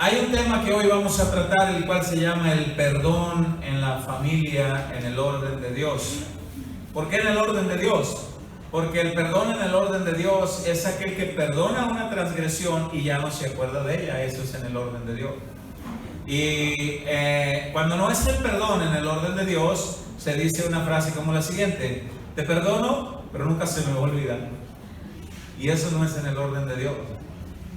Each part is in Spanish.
Hay un tema que hoy vamos a tratar, el cual se llama el perdón en la familia en el orden de Dios. ¿Por qué en el orden de Dios? Porque el perdón en el orden de Dios es aquel que perdona una transgresión y ya no se acuerda de ella. Eso es en el orden de Dios. Y cuando no es el perdón en el orden de Dios, se dice una frase como la siguiente: te perdono, pero nunca se me olvida. Y eso no es en el orden de Dios.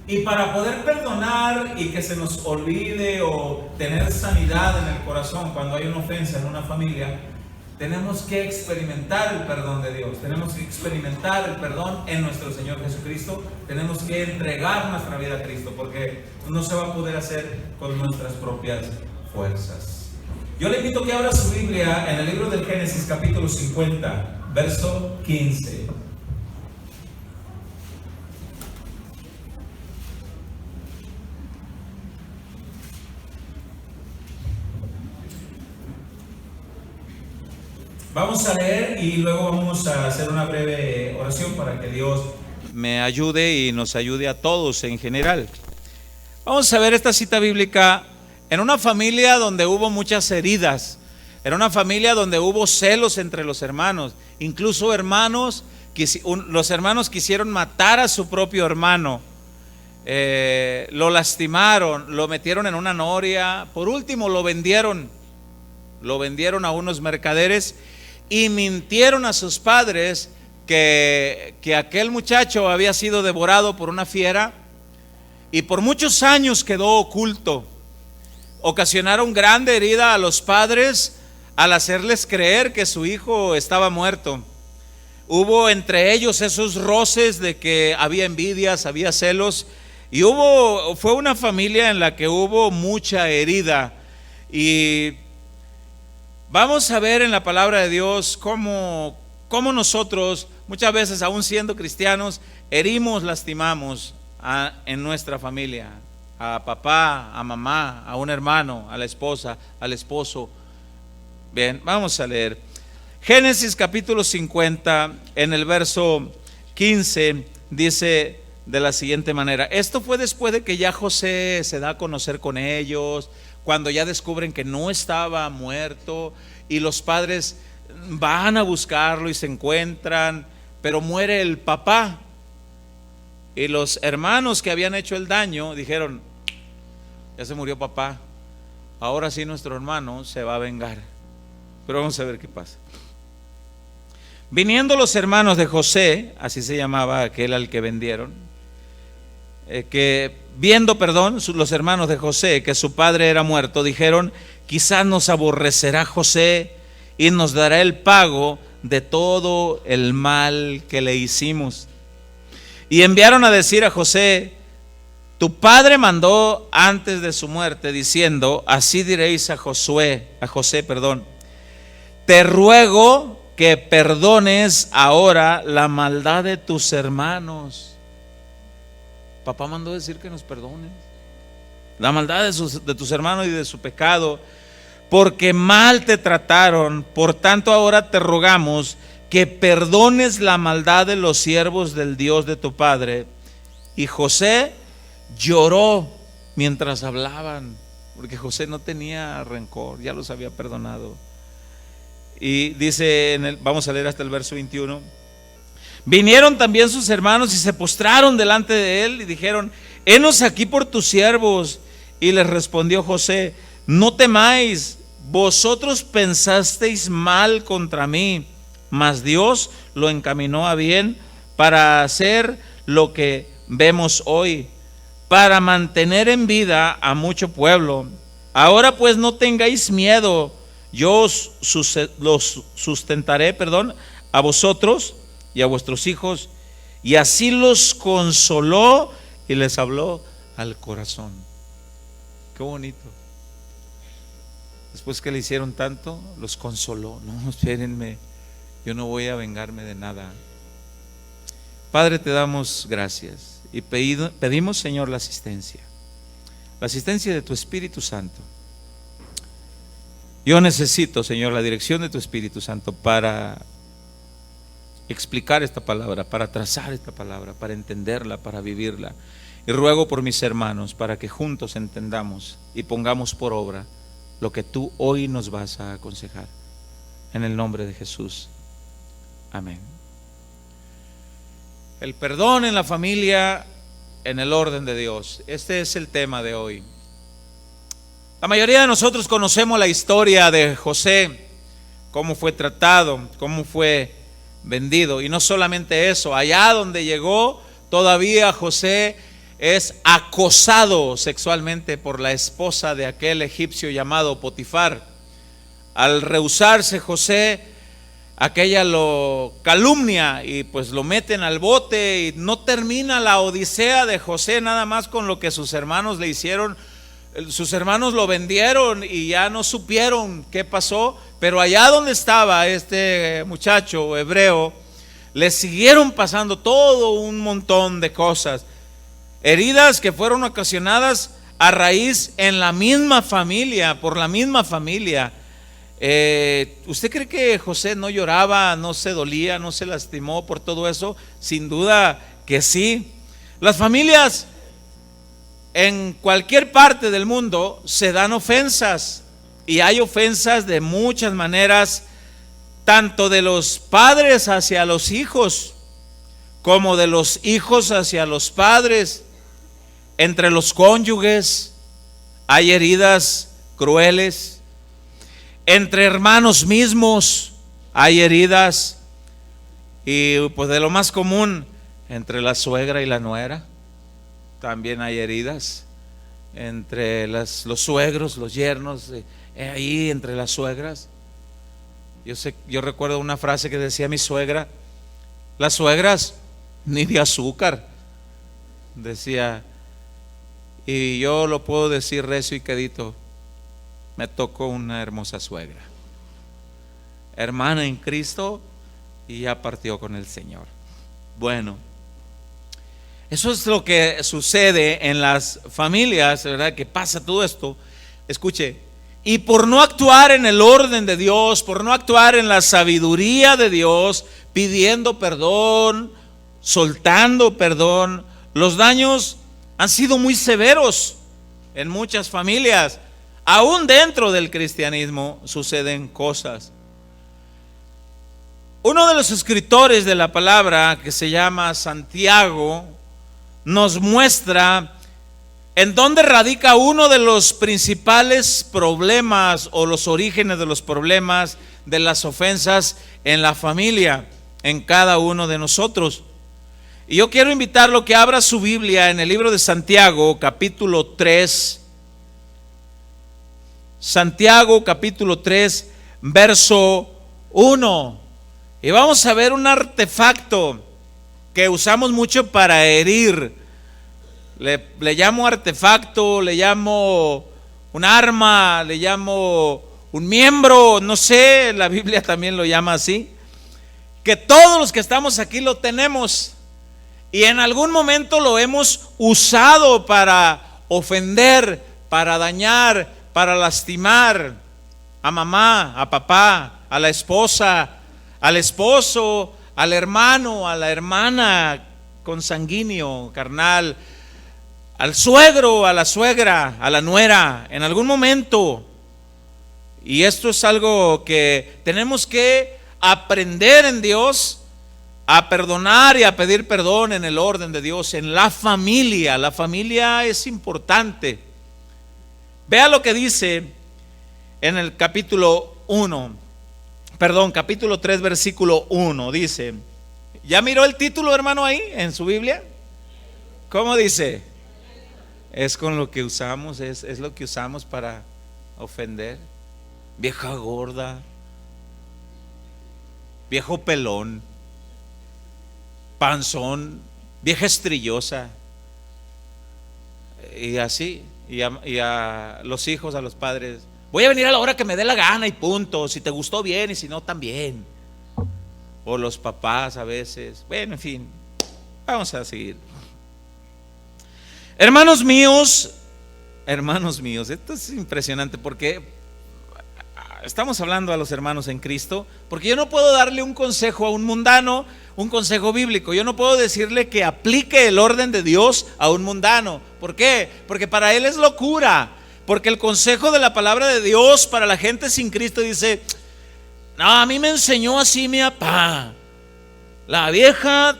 Y para poder perdonar y que se nos olvide o tener sanidad en el corazón cuando hay una ofensa en una familia, tenemos que experimentar el perdón de Dios. Tenemos que experimentar el perdón en nuestro Señor Jesucristo. Tenemos que entregar nuestra vida a Cristo, porque no se va a poder hacer con nuestras propias fuerzas. Yo le invito que abra su Biblia en el libro del Génesis, capítulo 50, verso 15. Vamos a leer y luego vamos a hacer una breve oración para que Dios me ayude y nos ayude a todos en general. Vamos a ver esta cita bíblica en una familia donde hubo muchas heridas, en una familia donde hubo celos entre los hermanos, incluso los hermanos quisieron matar a su propio hermano, lo lastimaron, lo metieron en una noria, por último lo vendieron a unos mercaderes y mintieron a sus padres que aquel muchacho había sido devorado por una fiera, y por muchos años quedó oculto. Ocasionaron grande herida a los padres al hacerles creer que su hijo estaba muerto. Hubo entre ellos esos roces de que había envidias, había celos, y fue una familia en la que hubo mucha herida. Y vamos a ver en la palabra de Dios cómo nosotros, muchas veces aún siendo cristianos, herimos, lastimamos en nuestra familia, a papá, a mamá, a un hermano, a la esposa, al esposo. Bien, vamos a leer Génesis capítulo 50, en el verso 15, dice de la siguiente manera. Esto fue después de que ya José se da a conocer con ellos, cuando ya descubren que no estaba muerto, y los padres van a buscarlo y se encuentran, pero muere el papá. Y los hermanos que habían hecho el daño dijeron: ya se murió papá, ahora sí nuestro hermano se va a vengar. Pero vamos a ver qué pasa. Viniendo los hermanos de José, así se llamaba aquel al que vendieron, los hermanos de José que su padre era muerto, dijeron: quizás nos aborrecerá José y nos dará el pago de todo el mal que le hicimos. Y enviaron a decir a José: tu padre mandó antes de su muerte, diciendo: así diréis a José, te ruego que perdones ahora la maldad de tus hermanos. Papá mandó decir que nos perdones la maldad de tus hermanos y de su pecado, porque mal te trataron. Por tanto ahora te rogamos que perdones la maldad de los siervos del Dios de tu padre. Y José lloró mientras hablaban, porque José no tenía rencor, ya los había perdonado. Y dice, vamos a leer hasta el verso 21. Vinieron también sus hermanos y se postraron delante de él y dijeron: henos aquí por tus siervos. Y les respondió José: no temáis, vosotros pensasteis mal contra mí, mas Dios lo encaminó a bien para hacer lo que vemos hoy, para mantener en vida a mucho pueblo. Ahora pues no tengáis miedo, yo los sustentaré, a vosotros y a vuestros hijos. Y así los consoló y les habló al corazón. Qué bonito. Después que le hicieron tanto, los consoló. No, espérenme, yo no voy a vengarme de nada. Padre, te damos gracias y pedimos, Señor, la asistencia de tu Espíritu Santo. Yo necesito, Señor, la dirección de tu Espíritu Santo para explicar esta palabra, para trazar esta palabra, para entenderla, para vivirla. Y ruego por mis hermanos para que juntos entendamos y pongamos por obra lo que tú hoy nos vas a aconsejar. En el nombre de Jesús. Amén. El perdón en la familia en el orden de Dios. Este es el tema de hoy. La mayoría de nosotros conocemos la historia de José, cómo fue tratado, cómo fue vendido. Y no solamente eso, allá donde llegó, todavía José es acosado sexualmente por la esposa de aquel egipcio llamado Potifar. Al rehusarse José, aquella lo calumnia y pues lo meten al bote, y no termina la odisea de José nada más con lo que sus hermanos le hicieron. Sus hermanos lo vendieron y ya no supieron qué pasó, pero allá donde estaba este muchacho hebreo, le siguieron pasando todo un montón de cosas, heridas que fueron ocasionadas a raíz en la misma familia, por la misma familia. ¿Usted cree que José no lloraba, no se dolía, no se lastimó por todo eso? Sin duda que sí. Las familias en cualquier parte del mundo se dan ofensas, y hay ofensas de muchas maneras, tanto de los padres hacia los hijos, como de los hijos hacia los padres. Entre los cónyuges hay heridas crueles. Entre hermanos mismos hay heridas. Y pues de lo más común, entre la suegra y la nuera también hay heridas. Entre los suegros, los yernos, ahí entre las suegras. Yo recuerdo una frase que decía mi suegra: las suegras ni de azúcar, decía. Y yo lo puedo decir recio y quedito: me tocó una hermosa suegra, hermana en Cristo, y ya partió con el Señor. Bueno, eso es lo que sucede en las familias, ¿verdad? Que pasa todo esto. Escuche, y por no actuar en el orden de Dios, por no actuar en la sabiduría de Dios, pidiendo perdón, soltando perdón, los daños han sido muy severos en muchas familias. Aún dentro del cristianismo suceden cosas. Uno de los escritores de la palabra, que se llama Santiago, nos muestra en dónde radica uno de los principales problemas, o los orígenes de los problemas de las ofensas en la familia, en cada uno de nosotros. Y yo quiero invitarlo a que abra su Biblia en el libro de Santiago, capítulo 3. Santiago, capítulo 3, verso 1. Y vamos a ver un artefacto que usamos mucho para herir. Le llamo artefacto, le llamo un arma, le llamo un miembro, no sé, la Biblia también lo llama así. Que todos los que estamos aquí lo tenemos. Y en algún momento lo hemos usado para ofender, para dañar, para lastimar a mamá, a papá, a la esposa, al esposo, al hermano, a la hermana consanguíneo, carnal, al suegro, a la suegra, a la nuera, en algún momento. Y esto es algo que tenemos que aprender en Dios, a perdonar y a pedir perdón en el orden de Dios, en la familia. La familia es importante. Vea lo que dice en el capítulo 3, versículo 1. Dice, ¿ya miró el título, hermano, ahí en su Biblia? ¿Cómo dice? Es con lo que usamos, es lo que usamos para ofender. Vieja gorda, viejo pelón, panzón, vieja estrillosa, y así. Y a los hijos, a los padres: voy a venir a la hora que me dé la gana y punto. Si te gustó bien, y si no también. O los papás a veces. Bueno, en fin, vamos a seguir. Hermanos míos, esto es impresionante, porque estamos hablando a los hermanos en Cristo, porque yo no puedo darle un consejo a un mundano, un consejo bíblico. Yo no puedo decirle que aplique el orden de Dios a un mundano. ¿Por qué? Porque para él es locura. Porque el consejo de la palabra de Dios para la gente sin Cristo dice: no, a mí me enseñó así mi papá. La vieja,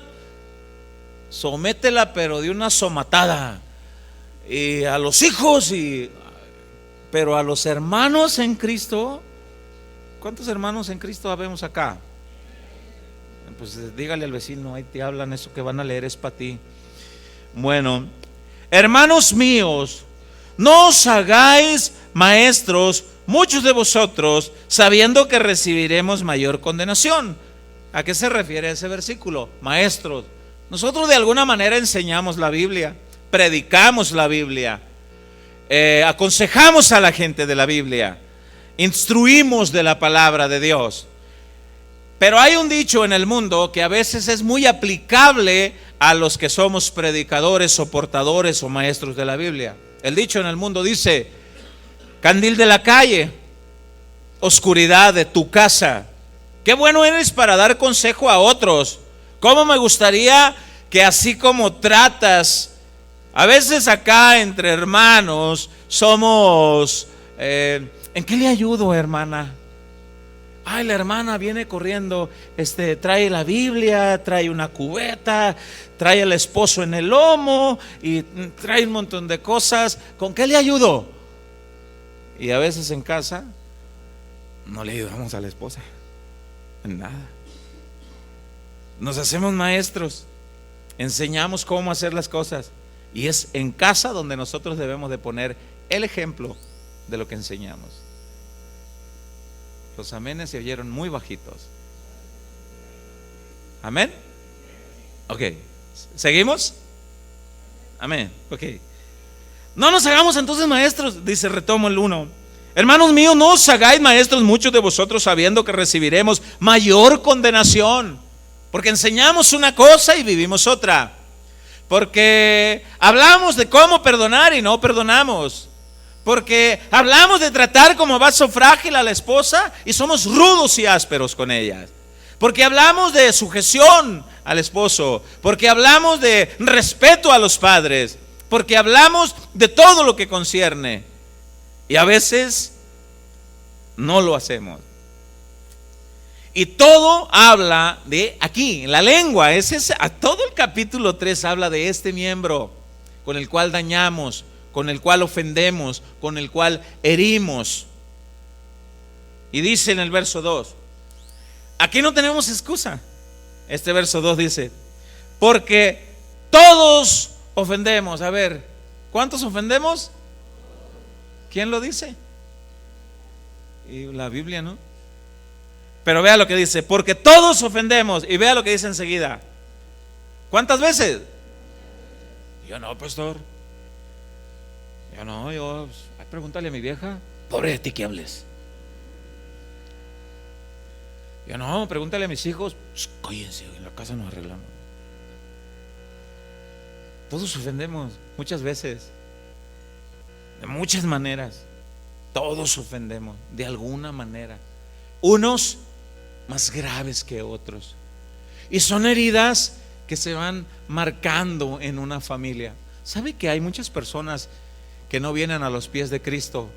sométela pero de una somatada. Y a los hijos pero a los hermanos en Cristo, ¿cuántos hermanos en Cristo habemos acá? Pues dígale al vecino, ahí te hablan, eso que van a leer es para ti. Bueno, hermanos míos, no os hagáis maestros muchos de vosotros, sabiendo que recibiremos mayor condenación. ¿A qué se refiere ese versículo? Maestros. Nosotros de alguna manera enseñamos la Biblia, predicamos la Biblia, aconsejamos a la gente de la Biblia, instruimos de la palabra de Dios. Pero hay un dicho en el mundo que a veces es muy aplicable a los que somos predicadores, soportadores o maestros de la Biblia. El dicho en el mundo dice: candil de la calle, oscuridad de tu casa. Qué bueno eres para dar consejo a otros. Cómo me gustaría que así como tratas, a veces acá entre hermanos somos, ¿en qué le ayudo, hermana? Ay, la hermana viene corriendo, trae la Biblia, trae una cubeta, trae el esposo en el lomo y trae un montón de cosas. ¿Con qué le ayudo? Y a veces en casa no le ayudamos a la esposa en nada. Nos hacemos maestros, enseñamos cómo hacer las cosas, y es en casa donde nosotros debemos de poner el ejemplo de lo que enseñamos. Los amenes se oyeron muy bajitos. ¿Amén? Ok, ¿seguimos? Amén, ok. No nos hagamos entonces maestros, dice, retomo el 1. Hermanos míos, no os hagáis maestros muchos de vosotros, sabiendo que recibiremos mayor condenación. Porque enseñamos una cosa y vivimos otra. Porque hablamos de cómo perdonar y no perdonamos. Porque hablamos de tratar como vaso frágil a la esposa y somos rudos y ásperos con ellas. Porque hablamos de sujeción al esposo. Porque hablamos de respeto a los padres. Porque hablamos de todo lo que concierne. Y a veces no lo hacemos. Y todo habla de aquí, la lengua. A todo el capítulo 3 habla de este miembro con el cual dañamos, con el cual ofendemos, con el cual herimos. Y dice en el verso 2, aquí no tenemos excusa. Este verso 2 dice: porque todos ofendemos. A ver, ¿cuántos ofendemos? ¿Quién lo dice? Y la Biblia, ¿no? Pero vea lo que dice: porque todos ofendemos. Y vea lo que dice enseguida. ¿Cuántas veces? Yo no, pastor. Yo no, pregúntale a mi vieja. Pobre de ti que hables. Yo no, pregúntale a mis hijos. Cállense, en la casa nos arreglamos. Todos ofendemos muchas veces, de muchas maneras. Todos ofendemos de alguna manera. Unos más graves que otros. Y son heridas que se van marcando en una familia. ¿Sabe que hay muchas personas que no vienen a los pies de Cristo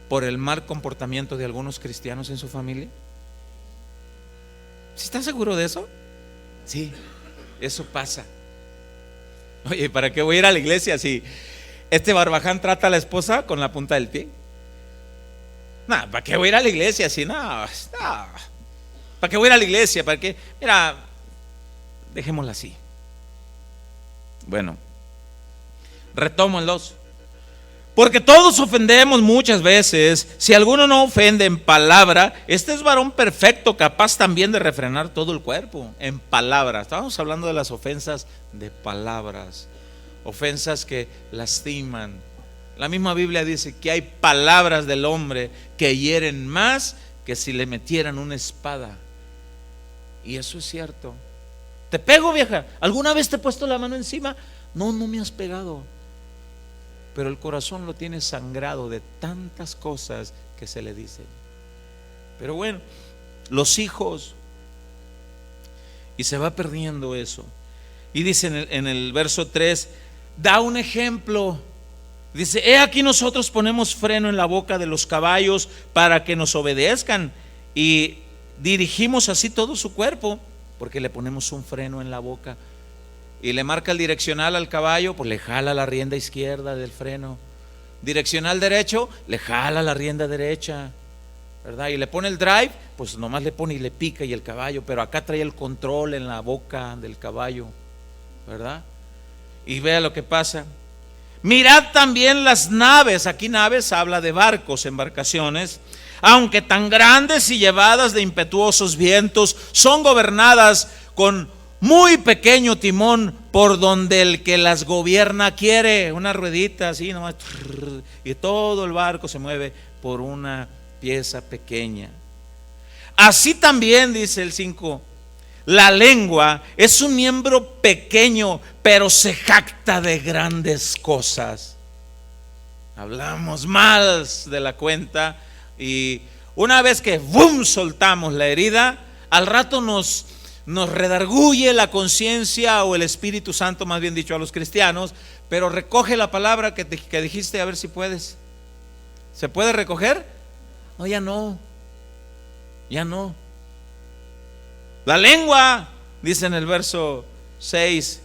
por el mal comportamiento de algunos cristianos en su familia? ¿Sí está seguro de eso? Sí, eso pasa. Oye, ¿para qué voy a ir a la iglesia si este barbaján trata a la esposa con la punta del pie? No, ¿para qué voy a ir a la iglesia si no? ¿Para qué voy a ir a la iglesia? ¿Para qué? Mira, dejémosla así. Bueno, retomo el 2. Porque todos ofendemos muchas veces. Si alguno no ofende en palabra, este es varón perfecto, capaz también de refrenar todo el cuerpo. En palabras. Estábamos hablando de las ofensas de palabras. Ofensas que lastiman. La misma Biblia dice que hay palabras del hombre que hieren más que si le metieran una espada. Y eso es cierto. ¿Te pego, vieja? ¿Alguna vez te he puesto la mano encima? No, no me has pegado. Pero el corazón lo tiene sangrado de tantas cosas que se le dicen. Pero bueno, los hijos, y se va perdiendo eso. Y dice en el verso 3, da un ejemplo. Dice: he aquí nosotros ponemos freno en la boca de los caballos para que nos obedezcan, y dirigimos así todo su cuerpo, porque le ponemos un freno en la boca. Y le marca el direccional al caballo, pues le jala la rienda izquierda del freno. Direccional derecho, le jala la rienda derecha, ¿verdad? Y le pone el drive, pues nomás le pone y le pica y el caballo, pero acá trae el control en la boca del caballo, ¿verdad? Y vea lo que pasa. Mirad también las naves. Aquí naves habla de barcos, embarcaciones. Aunque tan grandes y llevadas de impetuosos vientos, son gobernadas con muy pequeño timón, por donde el que las gobierna quiere. Una ruedita así nomás, y todo el barco se mueve por una pieza pequeña. Así también, dice el 5, la lengua es un miembro pequeño, pero se jacta de grandes cosas. Hablamos más de la cuenta, y una vez que ¡bum!, soltamos la herida, al rato nos redarguye la conciencia, o el Espíritu Santo, más bien dicho, a los cristianos. Pero recoge la palabra que dijiste, a ver si puedes. ¿Se puede recoger? No, ya no. Ya no. La lengua, dice en el verso 6,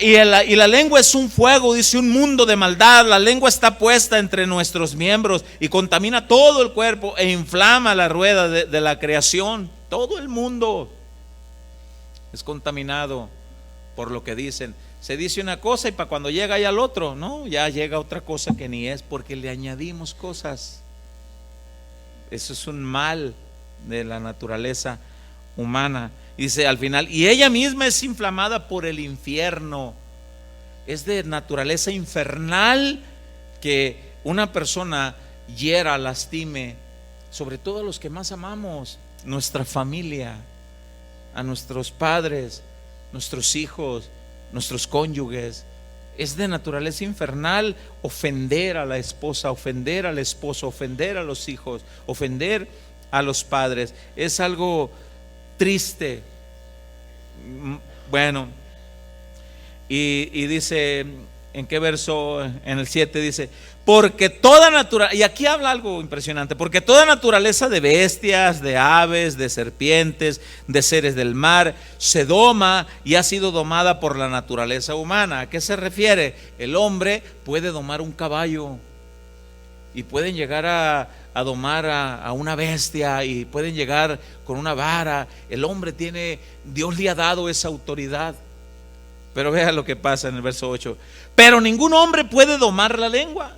y la lengua es un fuego, dice, un mundo de maldad. La lengua está puesta entre nuestros miembros y contamina todo el cuerpo e inflama la rueda de la creación. Todo el mundo es contaminado por lo que dicen. Se dice una cosa y para cuando llega ya al otro, no, ya llega otra cosa que ni es, porque le añadimos cosas. Eso es un mal de la naturaleza humana. Dice al final: y ella misma es inflamada por el infierno. Es de naturaleza infernal que una persona hiera, lastime, sobre todo a los que más amamos, nuestra familia, a nuestros padres, nuestros hijos, nuestros cónyuges. Es de naturaleza infernal ofender a la esposa, ofender al esposo, ofender a los hijos, ofender a los padres. Es algo triste. Bueno, y dice, ¿en qué verso? En el 7 dice: porque toda naturaleza, y aquí habla algo impresionante, porque toda naturaleza de bestias, de aves, de serpientes, de seres del mar, se doma y ha sido domada por la naturaleza humana. ¿A qué se refiere? El hombre puede domar un caballo, y pueden llegar a domar a una bestia, y pueden llegar con una vara. El hombre tiene, Dios le ha dado esa autoridad. Pero vea lo que pasa en el verso 8: pero ningún hombre puede domar la lengua.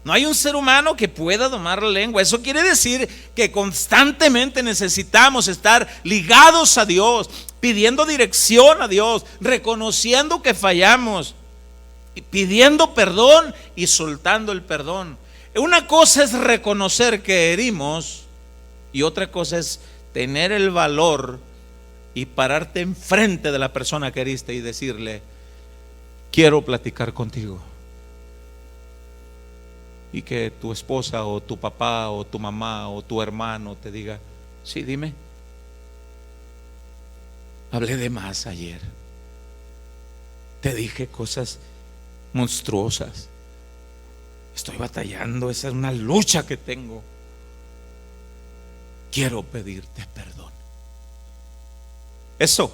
No hay un ser humano que pueda domar la lengua. Eso quiere decir que constantemente necesitamos estar ligados a Dios, pidiendo dirección a Dios, reconociendo que fallamos, pidiendo perdón y soltando el perdón. Una cosa es reconocer que herimos, y otra cosa es tener el valor y pararte enfrente de la persona que heriste y decirle: quiero platicar contigo. Y que tu esposa o tu papá o tu mamá o tu hermano te diga: sí, dime, hablé de más ayer, te dije cosas monstruosas, estoy batallando, esa es una lucha que tengo, quiero pedirte perdón. Eso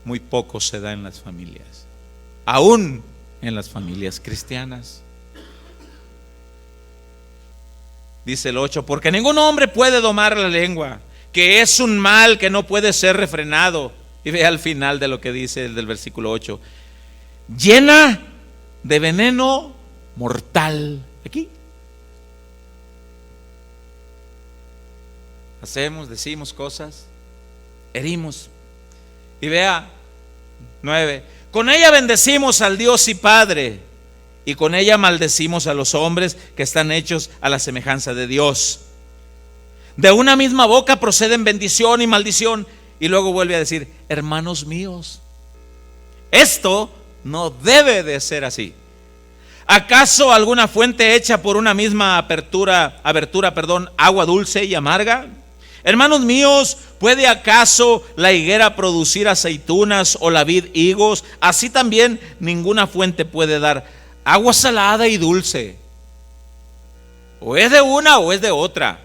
muy poco se da en las familias, aún en las familias cristianas. Dice el 8: porque ningún hombre puede domar la lengua, que es un mal que no puede ser refrenado. Y ve al final de lo que dice el del versículo 8: llena de veneno mortal. Aquí hacemos, decimos cosas, herimos. Y vea 9: con ella bendecimos al Dios y Padre, y con ella maldecimos a los hombres que están hechos a la semejanza de Dios. De una misma boca proceden bendición y maldición. Y luego vuelve a decir: hermanos míos, esto no debe de ser así. ¿Acaso alguna fuente hecha por una misma abertura, agua dulce y amarga? Hermanos míos, ¿puede acaso la higuera producir aceitunas o la vid higos? Así también ninguna fuente puede dar agua salada y dulce. O es de una o es de otra.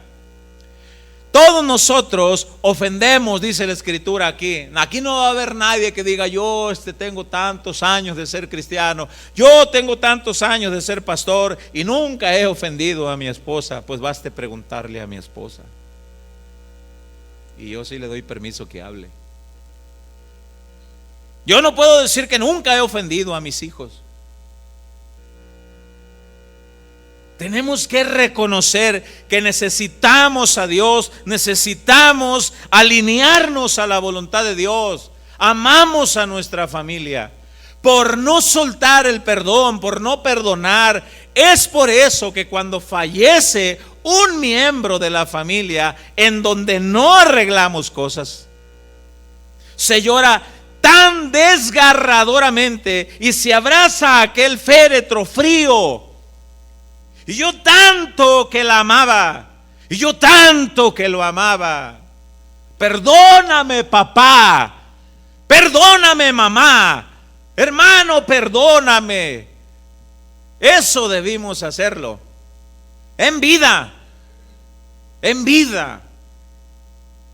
Todos nosotros ofendemos, dice la Escritura aquí. Aquí no va a haber nadie que diga: yo tengo tantos años de ser cristiano, yo tengo tantos años de ser pastor y nunca he ofendido a mi esposa. Pues baste preguntarle a mi esposa, y yo sí le doy permiso que hable. Yo no puedo decir que nunca he ofendido a mis hijos. Tenemos que reconocer que necesitamos a Dios, necesitamos alinearnos a la voluntad de Dios. Amamos a nuestra familia. Por no soltar el perdón, por no perdonar, es por eso que cuando fallece un miembro de la familia en donde no arreglamos cosas, se llora tan desgarradoramente y se abraza a aquel féretro frío. Y yo tanto que la amaba, y yo tanto que lo amaba. Perdóname, papá. Perdóname, mamá. Hermano, perdóname. Eso debimos hacerlo. En vida. En vida.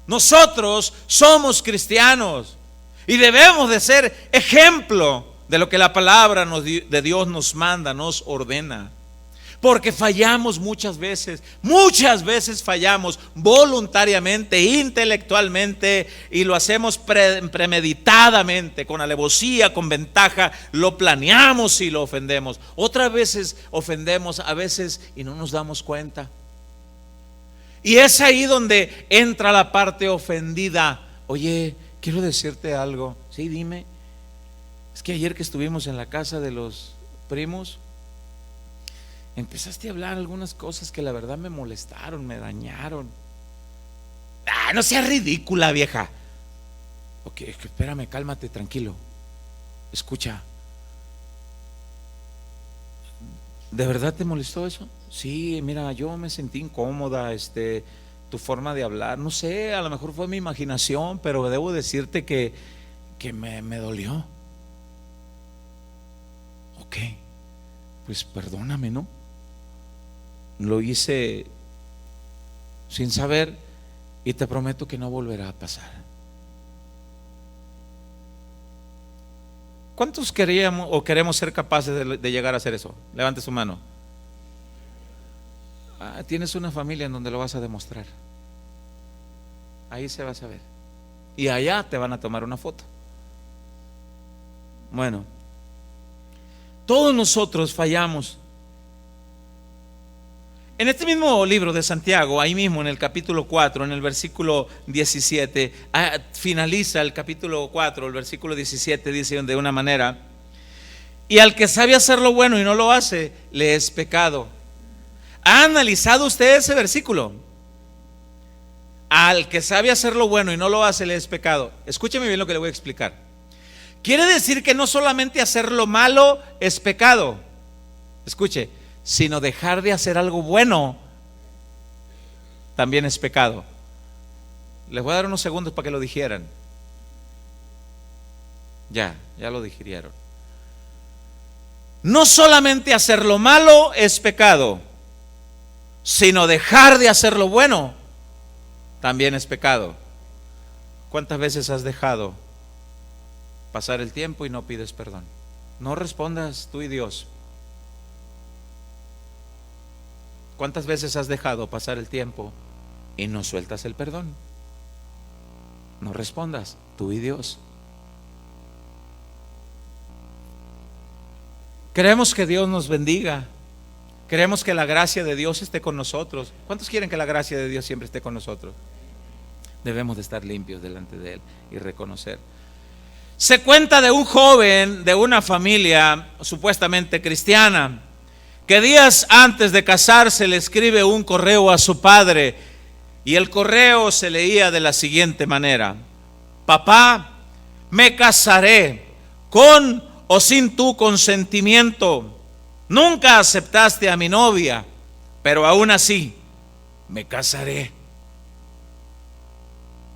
Nosotros somos cristianos y debemos de ser ejemplo de lo que la palabra de Dios nos manda, nos ordena. Porque fallamos muchas veces fallamos voluntariamente, intelectualmente, y lo hacemos premeditadamente, con alevosía, con ventaja, lo planeamos y lo ofendemos. Otras veces ofendemos, a veces, y no nos damos cuenta. Y es ahí donde entra la parte ofendida. Oye, quiero decirte algo. Sí, dime. Es que ayer que estuvimos en la casa de los primos, empezaste a hablar algunas cosas que la verdad me molestaron, me dañaron. No seas ridícula, vieja. Ok, espérame, cálmate, tranquilo. Escucha. ¿De verdad te molestó eso? Sí, mira, yo me sentí incómoda, tu forma de hablar, no sé, a lo mejor fue mi imaginación, pero debo decirte que me dolió. Ok, pues perdóname, ¿no? Lo hice sin saber y te prometo que no volverá a pasar. ¿Cuántos queríamos o queremos ser capaces de llegar a hacer eso? Levante su mano. Tienes una familia en donde lo vas a demostrar. Ahí se va a saber. Y allá te van a tomar una foto. Bueno, todos nosotros fallamos. En este mismo libro de Santiago, ahí mismo en el capítulo 4, en el versículo 17, finaliza el capítulo 4, el versículo 17 dice de una manera: y al que sabe hacer lo bueno y no lo hace, le es pecado. ¿Ha analizado usted ese versículo? Al que sabe hacer lo bueno y no lo hace, le es pecado. Escúcheme bien lo que le voy a explicar. Quiere decir que no solamente hacer lo malo es pecado, escuche, sino dejar de hacer algo bueno también es pecado. Les voy a dar unos segundos para que lo digieran. Ya lo digirieron. No solamente hacer lo malo es pecado, sino dejar de hacer lo bueno también es pecado. ¿Cuántas veces has dejado pasar el tiempo y no pides perdón? No respondas tú y Dios. ¿Cuántas veces has dejado pasar el tiempo y no sueltas el perdón? No respondas, tú y Dios. Queremos que Dios nos bendiga. Queremos que la gracia de Dios esté con nosotros. ¿Cuántos quieren que la gracia de Dios siempre esté con nosotros? Debemos de estar limpios delante de Él y reconocer. Se cuenta de un joven de una familia supuestamente cristiana, que días antes de casarse le escribe un correo a su padre, y el correo se leía de la siguiente manera: papá, me casaré con o sin tu consentimiento. Nunca aceptaste a mi novia, pero aún así me casaré.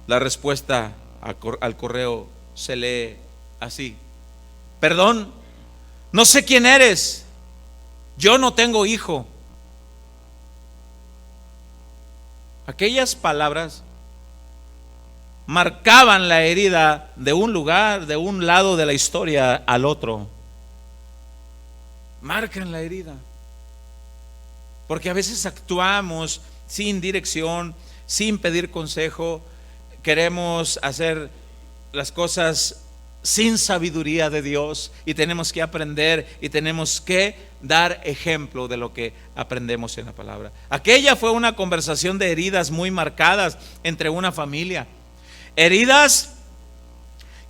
La respuesta al correo se lee así: perdón, no sé quién eres, yo no tengo hijo. Aquellas palabras marcaban la herida de un lugar, de un lado de la historia al otro. Marcan la herida. Porque a veces actuamos sin dirección, sin pedir consejo. Queremos hacer las cosas sin sabiduría de Dios, y tenemos que aprender y tenemos que dar ejemplo de lo que aprendemos en la palabra. Aquella fue una conversación de heridas muy marcadas entre una familia. Heridas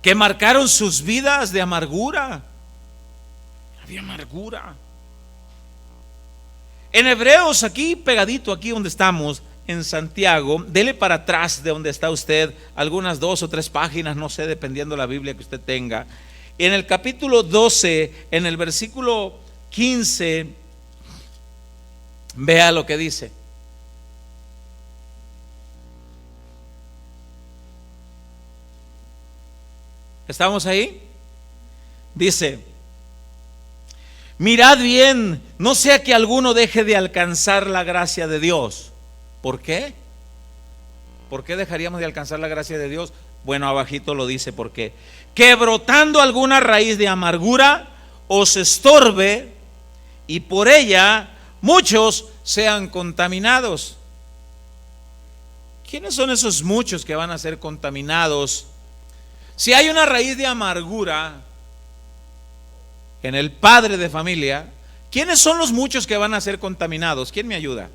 que marcaron sus vidas de amargura. Había amargura. En Hebreos, aquí pegadito, aquí donde estamos, en Santiago, dele para atrás de donde está usted, algunas 2 o 3 páginas, no sé, dependiendo de la Biblia que usted tenga. En el capítulo 12, en el versículo 15, vea lo que dice. ¿Estamos ahí? Dice: mirad bien, no sea que alguno deje de alcanzar la gracia de Dios. ¿Por qué? ¿Por qué dejaríamos de alcanzar la gracia de Dios? Bueno, abajito lo dice: ¿por qué? Que brotando alguna raíz de amargura os estorbe, y por ella muchos sean contaminados. ¿Quiénes son esos muchos que van a ser contaminados? Si hay una raíz de amargura en el padre de familia, ¿quiénes son los muchos que van a ser contaminados? ¿Quién me ayuda?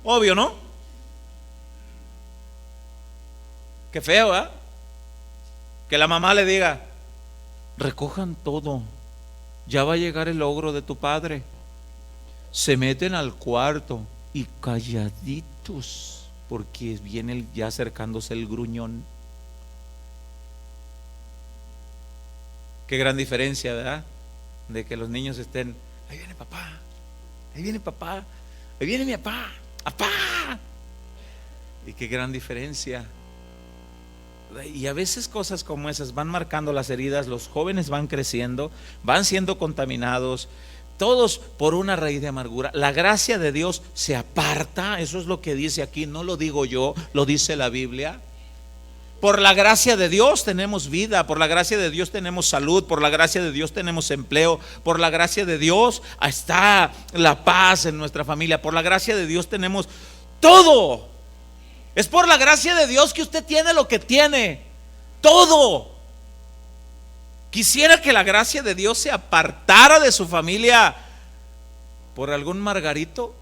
Obvio, ¿no? Qué feo, ¿eh? Que la mamá le diga: recojan todo, ya va a llegar el ogro de tu padre. Se meten al cuarto y calladitos, porque viene ya acercándose el gruñón. Qué gran diferencia, ¿verdad? De que los niños estén: ahí viene papá, ahí viene papá, ahí viene mi papá, papá. Y qué gran diferencia. Y a veces cosas como esas van marcando las heridas. Los jóvenes van creciendo, van siendo contaminados, todos por una raíz de amargura. La gracia de Dios se aparta. Eso es lo que dice aquí, no lo digo yo, lo dice la Biblia. Por la gracia de Dios tenemos vida, por la gracia de Dios tenemos salud, por la gracia de Dios tenemos empleo, por la gracia de Dios está la paz en nuestra familia, por la gracia de Dios tenemos todo. Es por la gracia de Dios que usted tiene lo que tiene, todo. Quisiera que la gracia de Dios se apartara de su familia por algún margarito.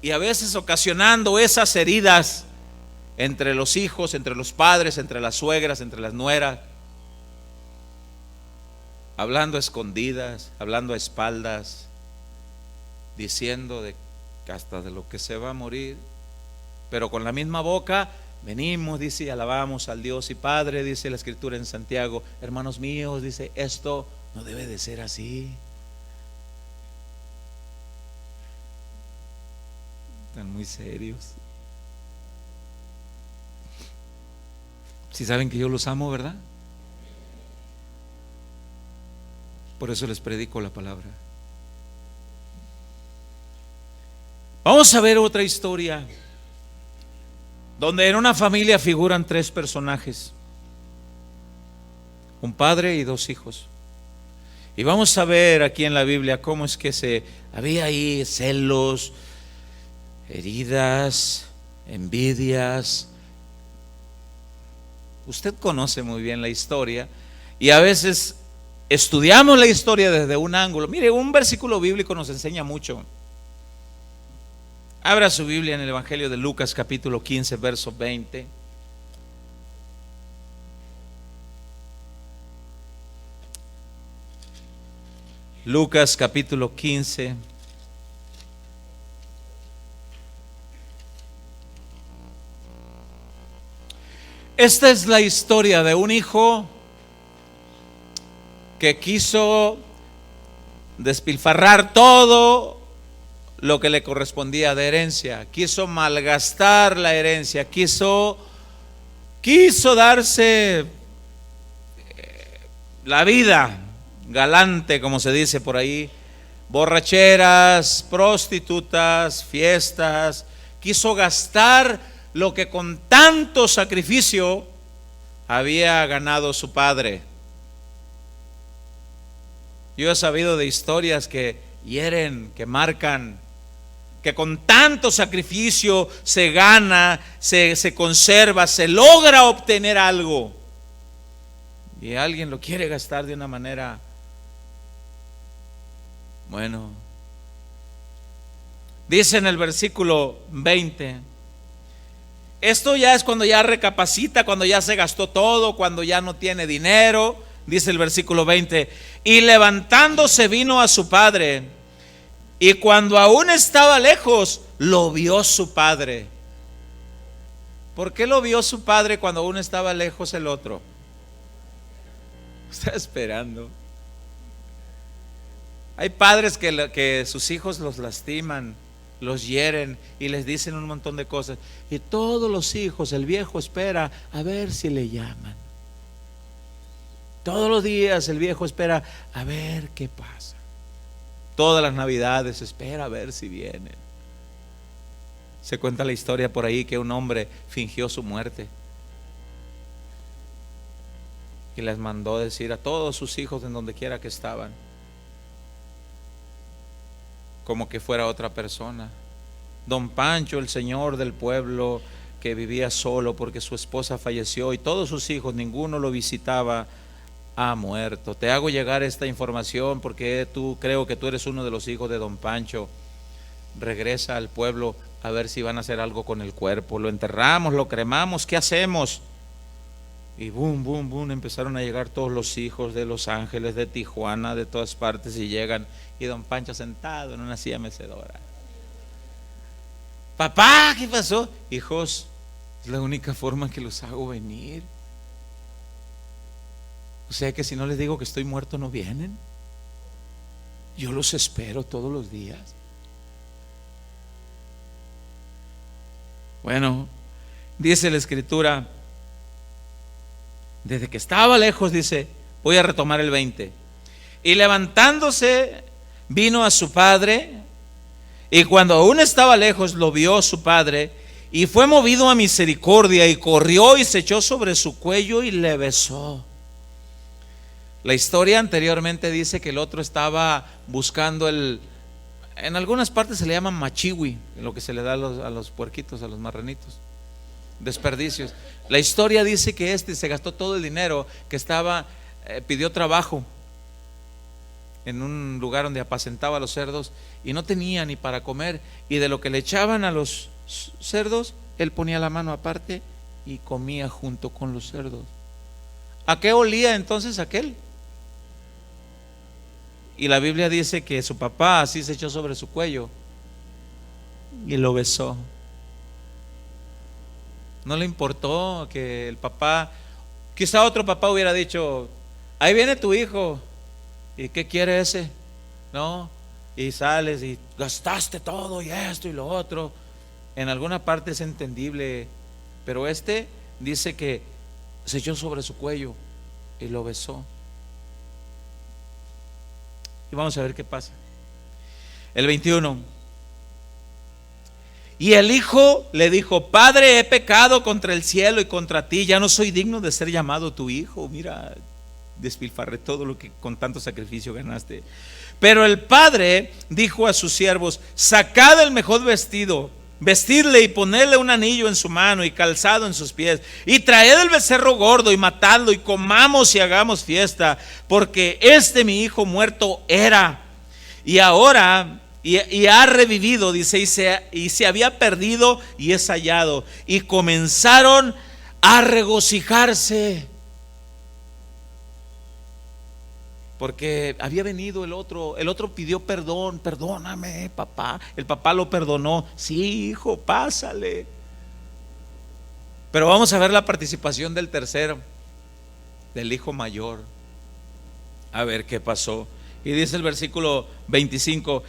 Y a veces ocasionando esas heridas entre los hijos, entre los padres, entre las suegras, entre las nueras, hablando a escondidas, hablando a espaldas, diciendo de que hasta de lo que se va a morir, pero con la misma boca venimos, dice, y alabamos al Dios y Padre. Dice la Escritura en Santiago: hermanos míos, dice, esto no debe de ser así. Están muy serios. Si saben que yo los amo, ¿verdad? Por eso les predico la palabra. Vamos a ver otra historia donde en una familia figuran 3 personajes: un padre y 2 hijos. Y vamos a ver aquí en la Biblia cómo es que había ahí celos, heridas, envidias. Usted conoce muy bien la historia y a veces estudiamos la historia desde un ángulo. Mire, un versículo bíblico nos enseña mucho. Abra su Biblia en el Evangelio de Lucas, capítulo 15, verso 20. Lucas, capítulo 15. Esta es la historia de un hijo que quiso despilfarrar todo lo que le correspondía de herencia, quiso malgastar la herencia, quiso darse la vida galante, como se dice por ahí, borracheras, prostitutas, fiestas, quiso gastar lo que con tanto sacrificio había ganado su padre. Yo he sabido de historias que hieren, que marcan, que con tanto sacrificio se gana, se conserva, se logra obtener algo, y alguien lo quiere gastar de una manera, bueno, dice en el versículo 20, esto ya es cuando ya recapacita, cuando ya se gastó todo, cuando ya no tiene dinero. Dice el versículo 20, y levantándose vino a su padre, y cuando aún estaba lejos, lo vio su padre. ¿Por qué lo vio su padre cuando aún estaba lejos el otro? Está esperando. Hay padres que sus hijos los lastiman, los hieren y les dicen un montón de cosas, y todos los hijos, el viejo espera a ver si le llaman. Todos los días el viejo espera a ver qué pasa. Todas las navidades espera a ver si vienen. Se cuenta la historia por ahí que un hombre fingió su muerte y les mandó decir a todos sus hijos en donde quiera que estaban, como que fuera otra persona. Don Pancho, el señor del pueblo, que vivía solo porque su esposa falleció, y todos sus hijos, ninguno lo visitaba, ha muerto. Te hago llegar esta información porque creo que tú eres uno de los hijos de Don Pancho. Regresa al pueblo a ver si van a hacer algo con el cuerpo. Lo enterramos, lo cremamos, ¿qué hacemos? Y boom, boom, boom, empezaron a llegar todos los hijos de Los Ángeles, de Tijuana, de todas partes, y llegan, y Don Pancho sentado en una silla mecedora. Papá, ¿qué pasó? Hijos, es la única forma que los hago venir. O sea que si no les digo que estoy muerto, no vienen. Yo los espero todos los días. Bueno, dice la escritura, desde que estaba lejos, dice, voy a retomar el 20, y levantándose vino a su padre, y cuando aún estaba lejos lo vio su padre, y fue movido a misericordia, y corrió y se echó sobre su cuello y le besó. La historia anteriormente dice que el otro estaba buscando en algunas partes se le llama machiwi, lo que se le da a los puerquitos, a los marranitos, desperdicios. La historia dice que se gastó todo el dinero que estaba, pidió trabajo en un lugar donde apacentaba a los cerdos y no tenía ni para comer, y de lo que le echaban a los cerdos, él ponía la mano aparte y comía junto con los cerdos. ¿A qué olía entonces aquel? Y la Biblia dice que su papá así se echó sobre su cuello y lo besó. No le importó que el papá, quizá otro papá hubiera dicho, ahí viene tu hijo, ¿y qué quiere ese? No, y sales y gastaste todo y esto y lo otro. En alguna parte es entendible, pero dice que se echó sobre su cuello y lo besó. Y vamos a ver qué pasa. El 21. Y el hijo le dijo, Padre, he pecado contra el cielo y contra ti, ya no soy digno de ser llamado tu hijo. Mira, despilfarré todo lo que con tanto sacrificio ganaste. Pero el padre dijo a sus siervos, sacad el mejor vestido, vestidle y ponedle un anillo en su mano y calzado en sus pies, y traed el becerro gordo y matadlo, y comamos y hagamos fiesta, porque mi hijo muerto era y ahora y ha revivido, dice, y se había perdido y es hallado. Y comenzaron a regocijarse porque había venido el otro pidió perdón. Perdóname, papá. El papá lo perdonó. Sí, hijo, pásale. Pero vamos a ver la participación del tercero, del hijo mayor. A ver qué pasó. Y dice el versículo 25: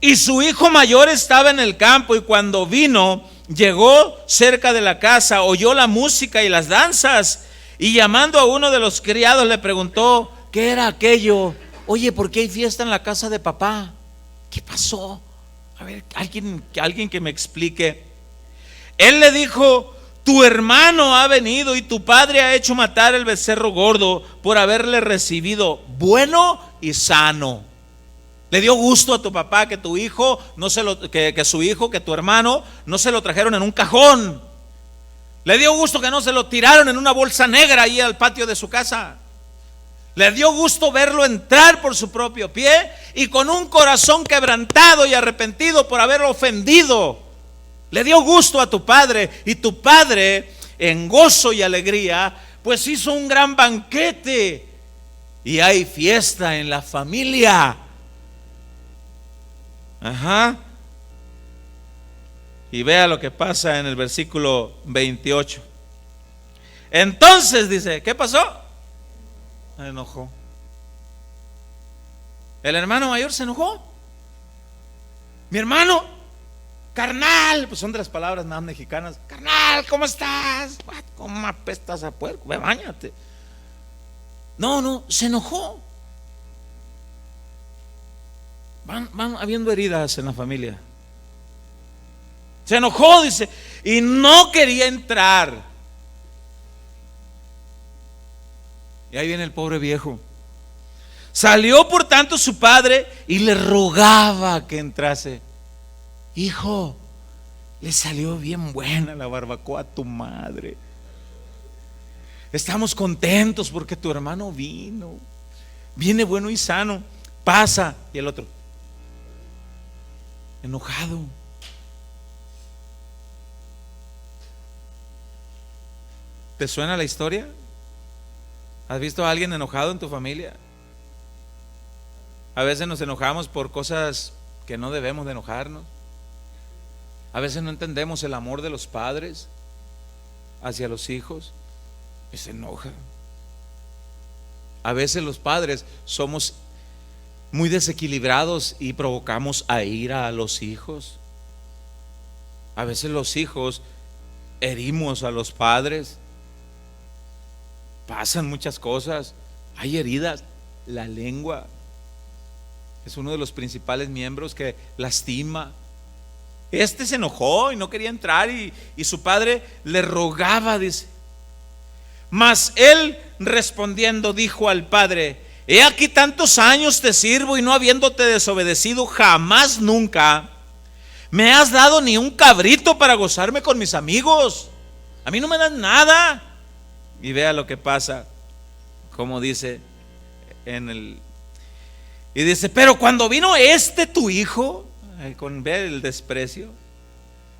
y su hijo mayor estaba en el campo, y cuando vino, llegó cerca de la casa, oyó la música y las danzas, y llamando a uno de los criados le preguntó qué era aquello. Oye, ¿por qué hay fiesta en la casa de papá? ¿Qué pasó? A ver, alguien que me explique. Él le dijo: tu hermano ha venido y tu padre ha hecho matar el becerro gordo por haberle recibido bueno y sano. Le dio gusto a tu papá que tu hijo no se lo, que su hijo, que tu hermano no se lo trajeron en un cajón. Le dio gusto que no se lo tiraron en una bolsa negra ahí al patio de su casa. Le dio gusto verlo entrar por su propio pie y con un corazón quebrantado y arrepentido por haberlo ofendido. Le dio gusto a tu padre, y tu padre, en gozo y alegría, pues hizo un gran banquete y hay fiesta en la familia. Ajá. Y vea lo que pasa en el versículo 28. Entonces dice, ¿qué pasó? Se enojó. El hermano mayor se enojó. Mi hermano, carnal, pues son de las palabras más mexicanas. Carnal, ¿cómo estás? ¿Cómo apestas a puerco? Ve, báñate. No, se enojó. Van habiendo heridas en la familia. Se enojó, dice, y no quería entrar. Y ahí viene el pobre viejo. Salió por tanto su padre y le rogaba que entrase. Hijo, le salió bien buena la barbacoa a tu madre. Estamos contentos porque tu hermano vino. Viene bueno y sano. Pasa. Y el otro, enojado. ¿Te suena la historia? ¿Has visto a alguien enojado en tu familia? A veces nos enojamos por cosas que no debemos de enojarnos. A veces no entendemos el amor de los padres hacia los hijos y se enoja. A veces los padres somos muy desequilibrados y provocamos a ira a los hijos. A veces los hijos herimos a los padres. Pasan muchas cosas, hay heridas. La lengua es uno de los principales miembros que lastima. Este se enojó y no quería entrar, y su padre le rogaba, dice. Mas él respondiendo dijo al padre: he aquí tantos años te sirvo y no habiéndote desobedecido jamás nunca, me has dado ni un cabrito para gozarme con mis amigos. A mí no me dan nada. Y vea lo que pasa, como dice y dice: pero cuando vino tu hijo, con ver el desprecio,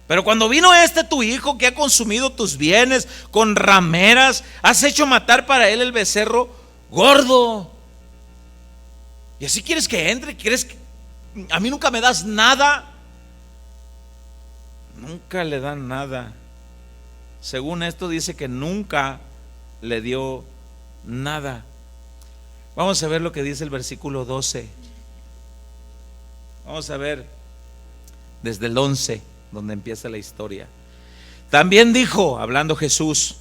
pero cuando vino tu hijo que ha consumido tus bienes con rameras, has hecho matar para él el becerro gordo. Y así quieres que entre, a mí nunca me das nada. Nunca le dan nada. Según esto dice que nunca le dio nada. Vamos a ver lo que dice el versículo 12. Vamos a ver desde el 11, donde empieza la historia. También dijo, hablando Jesús: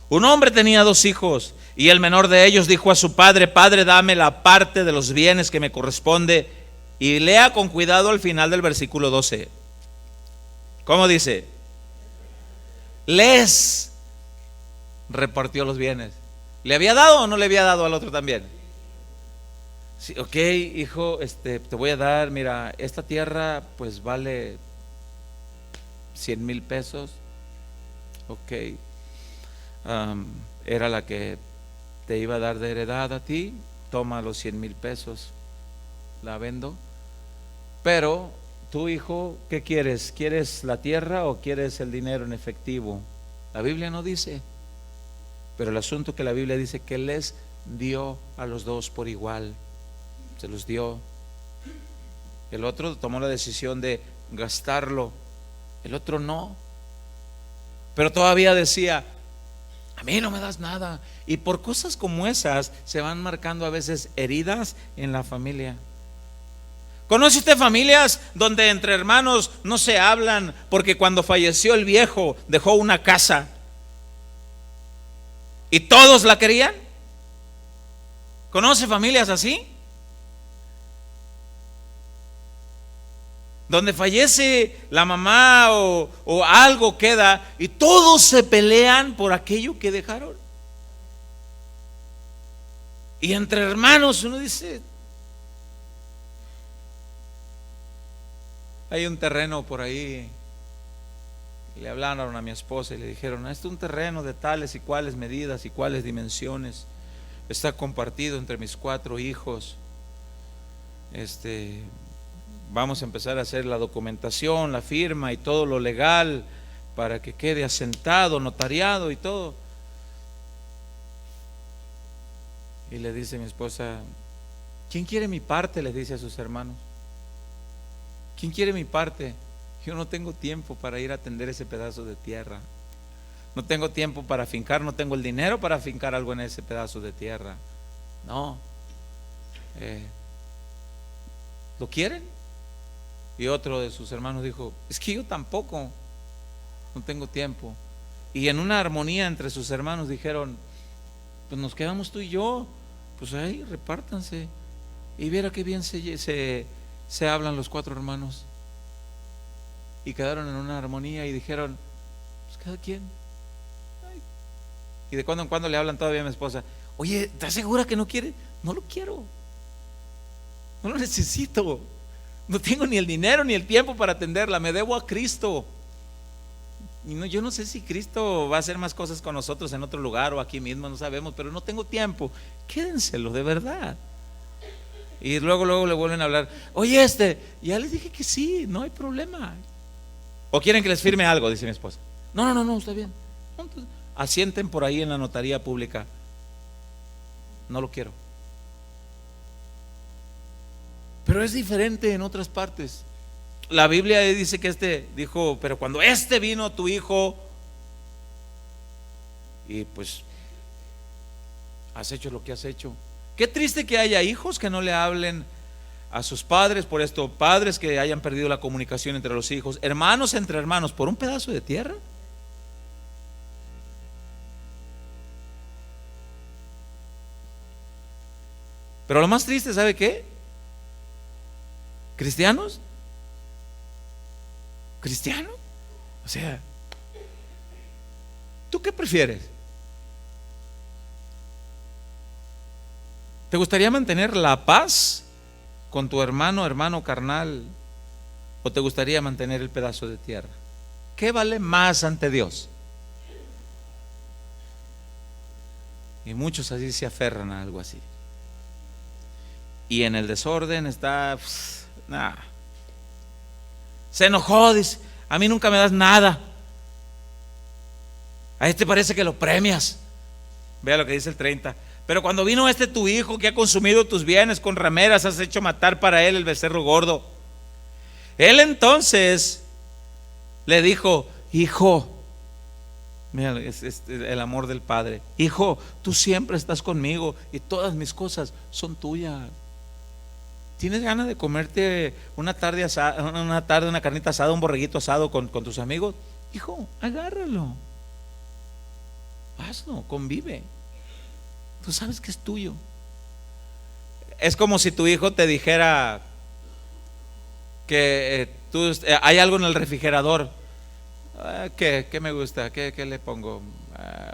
un hombre tenía 2 hijos, y el menor de ellos dijo a su padre: Padre, dame la parte de los bienes que me corresponde. Y lea con cuidado al final del versículo 12. ¿Cómo dice? Les repartió los bienes. ¿Le había dado o no le había dado al otro también? Sí, ok, hijo, te voy a dar, mira, esta tierra pues vale 100,000 pesos. Ok, era la que te iba a dar de heredad a ti. Toma los 100,000 pesos, la vendo. Pero tú, hijo, ¿qué quieres? ¿Quieres la tierra o quieres el dinero en efectivo? La Biblia no dice, pero el asunto que la Biblia dice que les dio a los 2 por igual. Se los dio. El otro tomó la decisión de gastarlo, el otro no. Pero todavía decía: A mí no me das nada. Y por cosas como esas se van marcando a veces heridas en la familia. ¿Conoce usted familias donde entre hermanos no se hablan porque cuando falleció el viejo dejó una casa y todos la querían? ¿Conoce familias así? Donde fallece la mamá o algo queda y todos se pelean por aquello que dejaron. Y entre hermanos uno dice, hay un terreno por ahí. Le hablaron a mi esposa y le dijeron, este es un terreno de tales y cuales medidas y cuales dimensiones. Está compartido entre mis 4 hijos. Vamos a empezar a hacer la documentación, la firma y todo lo legal para que quede asentado, notariado y todo. Y le dice mi esposa, ¿quién quiere mi parte? Les dice a sus hermanos. ¿Quién quiere mi parte? Yo no tengo tiempo para ir a atender ese pedazo de tierra. No tengo tiempo para fincar, no tengo el dinero para fincar algo en ese pedazo de tierra. No. ¿Lo quieren? Y otro de sus hermanos dijo, es que yo tampoco, no tengo tiempo. Y en una armonía entre sus hermanos dijeron, pues nos quedamos tú y yo, pues ahí repártanse. Y viera qué bien se hablan los 4 hermanos. Y quedaron en una armonía y dijeron, pues cada quien. Ay. Y de cuando en cuando le hablan todavía a mi esposa, oye, ¿estás segura que no quiere? No lo quiero, no lo necesito. No tengo ni el dinero ni el tiempo para atenderla, me debo a Cristo. Y no, yo no sé si Cristo va a hacer más cosas con nosotros en otro lugar o aquí mismo, no sabemos, pero no tengo tiempo. Quédenselo, de verdad. Y luego le vuelven a hablar, oye, ya les dije que sí, no hay problema. ¿O quieren que les firme algo? Dice mi esposa. No, está bien. Entonces, asienten por ahí en la notaría pública. No lo quiero. Pero es diferente en otras partes. La Biblia dice que dijo, pero cuando vino tu hijo, y pues has hecho lo que has hecho. Qué triste que haya hijos que no le hablen a sus padres por esto, padres que hayan perdido la comunicación entre los hijos, hermanos entre hermanos por un pedazo de tierra. Pero lo más triste, ¿sabe qué? ¿Cristianos? O sea, ¿tú qué prefieres? ¿Te gustaría mantener la paz con tu hermano carnal? ¿O te gustaría mantener el pedazo de tierra? ¿Qué vale más ante Dios? Y muchos así se aferran a algo así. Y en el desorden está... Se enojó, dice, a mí nunca me das nada. A parece que lo premias. Vea lo que dice el 30. Pero cuando vino tu hijo que ha consumido tus bienes, con rameras has hecho matar para él el becerro gordo. Él entonces le dijo, hijo, mira, es el amor del padre. Hijo, tú siempre estás conmigo y todas mis cosas son tuyas. ¿Tienes ganas de comerte una tarde una carnita asada, un borreguito asado con tus amigos? Hijo, agárralo, hazlo, convive. Tú sabes que es tuyo. Es como si tu hijo te dijera que hay algo en el refrigerador. ¿Qué me gusta? ¿Qué le pongo?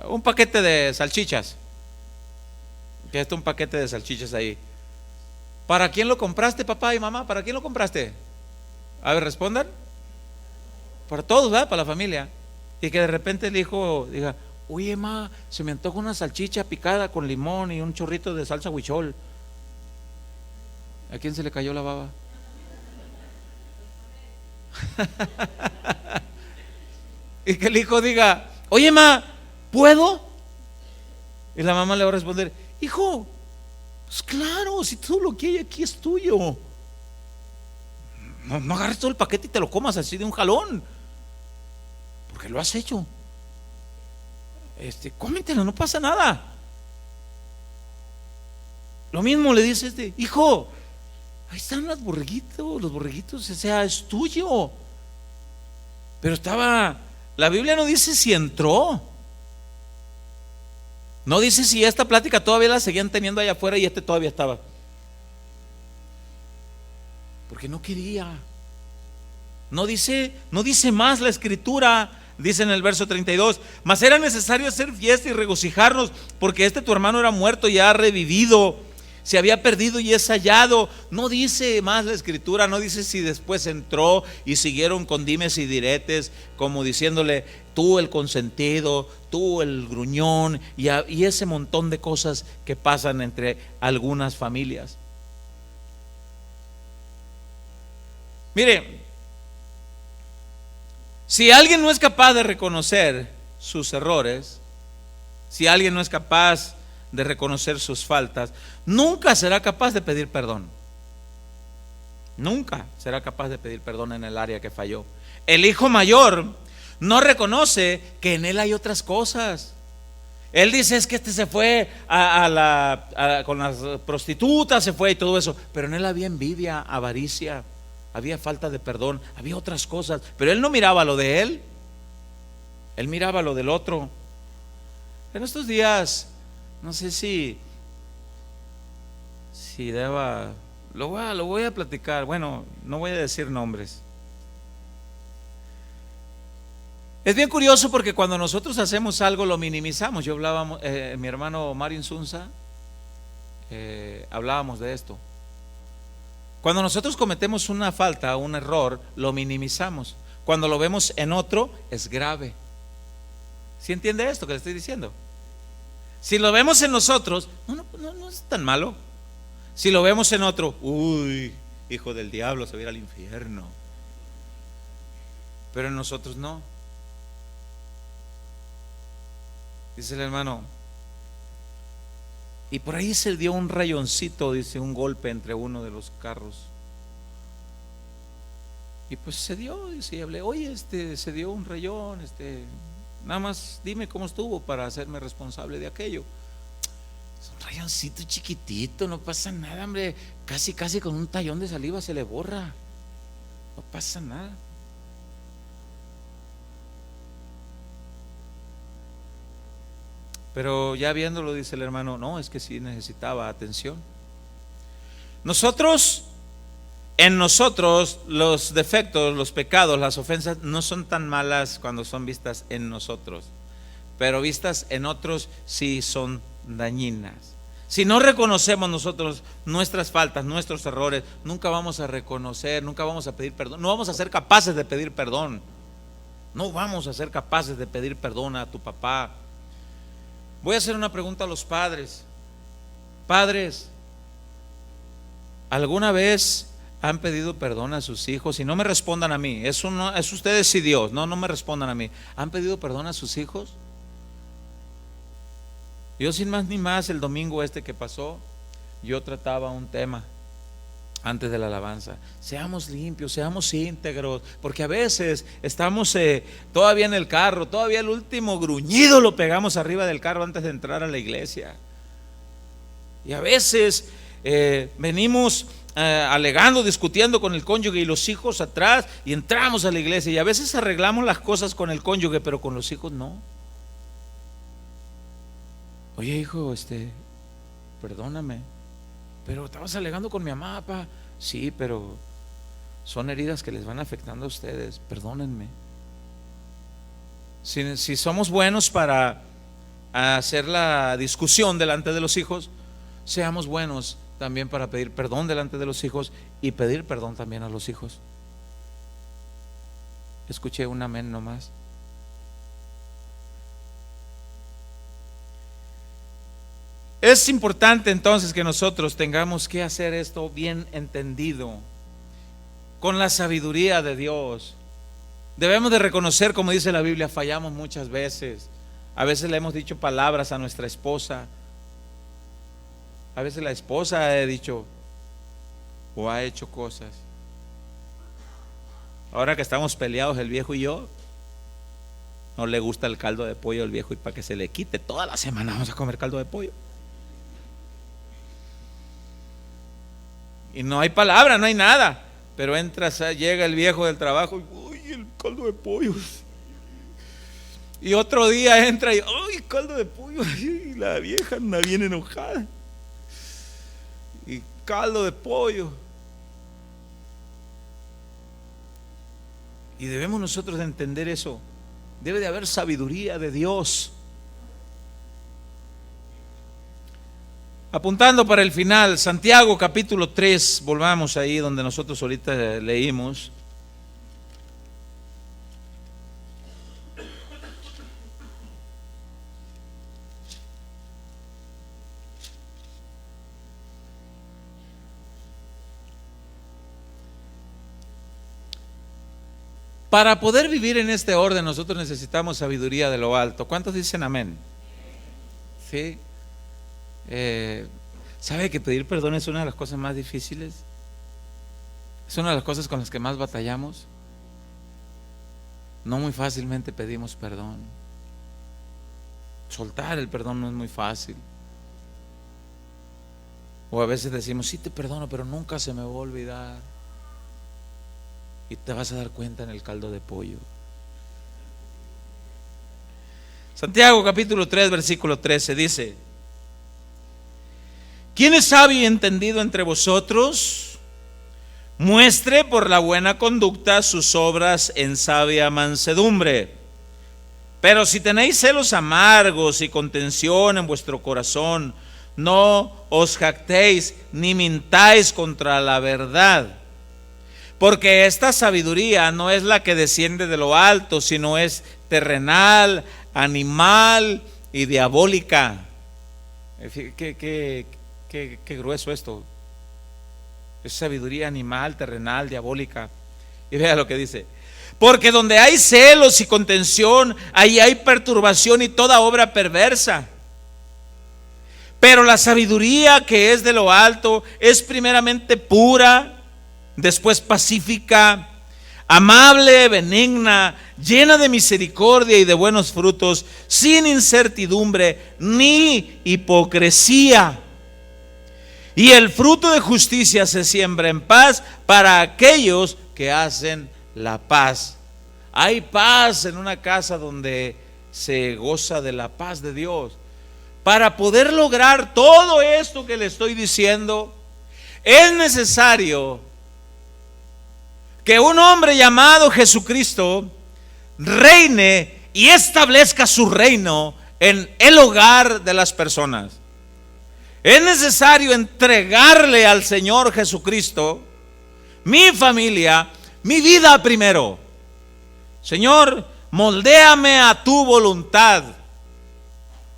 Un paquete de salchichas. Que está un paquete de salchichas ahí. ¿Para quién lo compraste, papá y mamá? ¿Para quién lo compraste? A ver, respondan. Para todos, ¿verdad? Para la familia. Y que de repente el hijo diga, oye, ma, se me antoja una salchicha picada con limón y un chorrito de salsa huichol. ¿A quién se le cayó la baba? Y que el hijo diga, oye, ma, ¿puedo? Y la mamá le va a responder, hijo, pues claro, si todo lo que hay aquí es tuyo. No agarres todo el paquete y te lo comas así de un jalón, porque lo has hecho. Cómetelo, no pasa nada. Lo mismo le dice hijo, ahí están los borreguitos, o sea, es tuyo. Pero la Biblia no dice si entró, no dice si esta plática todavía la seguían teniendo allá afuera y todavía estaba, porque no quería. No dice más la escritura. Dice en el verso 32: mas era necesario hacer fiesta y regocijarnos, porque tu hermano era muerto y ha revivido, se había perdido y es hallado. No dice más la escritura, no dice si después entró y siguieron con dimes y diretes, como diciéndole: tú el consentido, tú el gruñón, y ese montón de cosas que pasan entre algunas familias. Mire, si alguien no es capaz de reconocer sus errores, si alguien no es capaz de reconocer sus faltas, nunca será capaz de pedir perdón. Nunca será capaz de pedir perdón en el área que falló. El hijo mayor no reconoce que en él hay otras cosas. Él dice: es que se fue con las prostitutas, se fue y todo eso, pero en él había envidia, avaricia, había falta de perdón, había otras cosas, pero él no miraba lo de él, él miraba lo del otro. En estos días, no sé si deba, lo voy a platicar. Bueno, no voy a decir nombres. Es bien curioso porque cuando nosotros hacemos algo lo minimizamos. Yo hablaba, mi hermano Mario Insunza, hablábamos de esto. Cuando nosotros cometemos una falta, un error, lo minimizamos. Cuando lo vemos en otro, es grave. ¿Sí entiende esto que le estoy diciendo? Si lo vemos en nosotros, no es tan malo. Si lo vemos en otro, uy, hijo del diablo, se va a ir al infierno. Pero en nosotros no. Dice el hermano: y por ahí se dio un rayoncito, dice, un golpe entre uno de los carros. Y pues se dio, dice, y hablé: oye, se dio un rayón, nada más dime cómo estuvo para hacerme responsable de aquello. Es un rayoncito chiquitito, no pasa nada, hombre. Casi con un tallón de saliva se le borra. No pasa nada. Pero ya viéndolo, dice el hermano: no, es que sí necesitaba atención. En nosotros los defectos, los pecados, las ofensas no son tan malas cuando son vistas en nosotros, pero vistas en otros sí son dañinas. Si no reconocemos nosotros nuestras faltas, nuestros errores, nunca vamos a reconocer, nunca vamos a pedir perdón, no vamos a ser capaces de pedir perdón. No vamos a ser capaces de pedir perdón a tu papá. Voy a hacer una pregunta a los padres. Padres, ¿alguna vez han pedido perdón a sus hijos? Y no me respondan a mí, eso no es ustedes y Dios, no me respondan a mí. ¿Han pedido perdón a sus hijos? Yo, sin más ni más, el domingo que pasó, yo trataba un tema antes de la alabanza: seamos limpios, seamos íntegros, porque a veces estamos todavía en el carro, todavía el último gruñido lo pegamos arriba del carro antes de entrar a la iglesia. Y a veces venimos alegando, discutiendo con el cónyuge y los hijos atrás, y entramos a la iglesia, y a veces arreglamos las cosas con el cónyuge, pero con los hijos no. Oye, hijo, perdóname, pero estabas alegando con mi mamá, papá. Sí, pero son heridas que les van afectando a ustedes, perdónenme. Si somos buenos para hacer la discusión delante de los hijos, seamos buenos también para pedir perdón delante de los hijos y pedir perdón también a los hijos. Escuché un amén nomás. Es importante entonces que nosotros tengamos que hacer esto bien entendido, con la sabiduría de Dios. Debemos de reconocer, como dice la Biblia, fallamos muchas veces. A veces le hemos dicho palabras a nuestra esposa. A veces la esposa ha dicho o ha hecho cosas. Ahora que estamos peleados el viejo y yo, No le gusta el caldo de pollo al viejo, y para que se le quite, toda la semana vamos a comer caldo de pollo. Y no hay palabra, no hay nada. Pero llega el viejo del trabajo y uy, el caldo de pollo. Y otro día entra y uy, caldo de pollo. Y la vieja anda bien enojada. Y caldo de pollo. Y debemos nosotros de entender eso. Debe de haber sabiduría de Dios. Apuntando para el final, Santiago capítulo 3, volvamos ahí donde nosotros ahorita leímos. Para poder vivir en este orden nosotros necesitamos sabiduría de lo alto. ¿Cuántos dicen amén? Sí. ¿Sabe que pedir perdón es una de las cosas más difíciles? Es una de las cosas con las que más batallamos. No muy fácilmente pedimos perdón. Soltar el perdón no es muy fácil. O a veces decimos, sí te perdono, pero nunca se me va a olvidar. Y te vas a dar cuenta en el caldo de pollo. Santiago capítulo 3 versículo 13 dice: ¿quién es sabio y entendido entre vosotros? Muestre por la buena conducta sus obras en sabia mansedumbre. Pero si tenéis celos amargos y contención en vuestro corazón, no os jactéis ni mintáis contra la verdad. Porque esta sabiduría no es la que desciende de lo alto, sino es terrenal, animal y diabólica. Qué grueso esto. Es sabiduría animal, terrenal, diabólica. Y vea lo que dice: porque donde hay celos y contención, ahí hay perturbación y toda obra perversa. Pero la sabiduría que es de lo alto es primeramente pura, después pacífica, amable, benigna, llena de misericordia y de buenos frutos, sin incertidumbre ni hipocresía. Y el fruto de justicia se siembra en paz para aquellos que hacen la paz. Hay paz en una casa donde se goza de la paz de Dios. Para poder lograr todo esto que le estoy diciendo, es necesario que un hombre llamado Jesucristo reine y establezca su reino en el hogar de las personas. Es necesario entregarle al Señor Jesucristo mi familia, mi vida primero. Señor, moldéame a tu voluntad.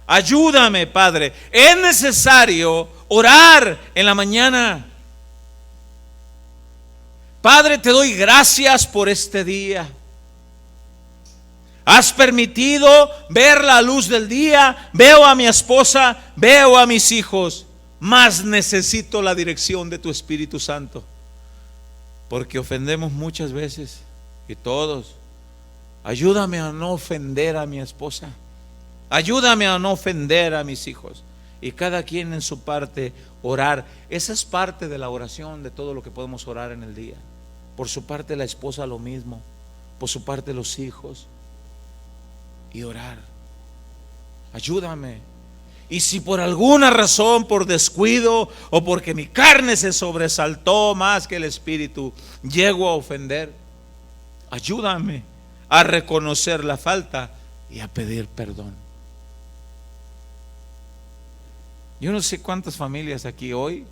Ayúdame, Padre. Es necesario orar en la mañana. Padre, te doy gracias por este día. Has permitido ver la luz del día. Veo a mi esposa, veo a mis hijos, mas necesito la dirección de tu Espíritu Santo, porque ofendemos muchas veces, y todos. Ayúdame a no ofender a mi esposa. Ayúdame a no ofender a mis hijos. Y cada quien en su parte orar. Esa es parte de la oración, de todo lo que podemos orar en el día. Por su parte la esposa lo mismo, por su parte los hijos. Y orar. Ayúdame. Y si por alguna razón, por descuido o porque mi carne se sobresaltó más que el espíritu, llego a ofender, ayúdame a reconocer la falta y a pedir perdón. Yo no sé cuántas familias aquí hoy